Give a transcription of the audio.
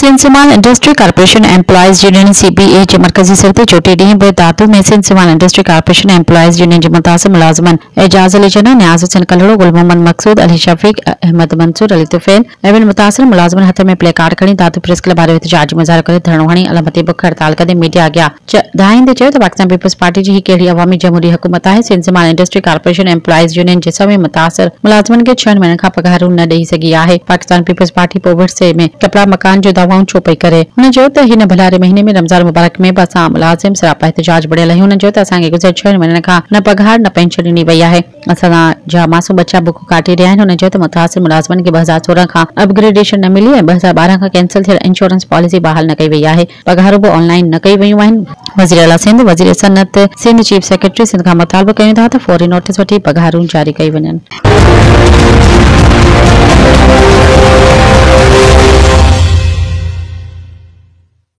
सिंध सीमांत industry corporation employees union CBA जे मरकजी सदर चोटी ॾींहुं बि दातू में सिंध सीमांत इंडस्ट्री कारपोरेशन एम्प्लॉइज यूनियन जे मुतासिर मुलाज़िमन एजाज अली जना, न्याज हुसैन कलड़ो, गुल मोहम्मद मकसूद, अली शफीक, अहमद मंसूर, अली तुफैल ऐं ॿिनि मुतासिर मुलाज़िमन हथ में प्ले कार्ड खणी दातू प्रेस क्लब वारे एहतजाज मुज़ाहिरो करे धरणो हणी अलमती बुख हड़ताल कंदे मीडिया अॻियां ॿुधाईंदे चयो त पाकिस्तान पीपल्स पार्टी जी ही कहिड़ी अवामी जमहूरी हुकूमत आहे। सिंध सीमांत इंडस्ट्री कारपोरेशन एम्प्लॉइज यूनियन जे समें मुतासिर मुलाज़िमन खे 6 महीननि खां पघारूं न ॾेई सघी आहे। पाकिस्तान पीपल्स पार्टी पोइ विरसे में कपड़ा मकान जो दावाऊं छो पई करे। हुन चयो त हिन भलारे महीने में रमज़ान मुबारक में बि असां मुलाज़िम सरापा एहतजाज बढ़ियल आहियूं। हुन चयो त असांखे गुज़िरियल 6 महीननि खां न पघार न पेंशन ॾिनी वई आहे। असां जा मासूम बच्चा बुख काटे रहिया आहिनि। हुन चयो त मुतासिर मुलाज़िमन खे 2016 खां अपग्रेडेशन न मिली ऐं 2012 खां कैंसिल थियल इंश्योरेंस पॉलिसी बहाल न कई वई आहे। पघारूं बि ऑनलाइन न कई वयूं आहिनि। वज़ीर आला सिंध, वज़ीर सनत सिंध, चीफ सेक्रेटरी सिंध खां मुतालबो कयूं था त फौरी नोटिस वठी पघारूं जारी कई वञनि।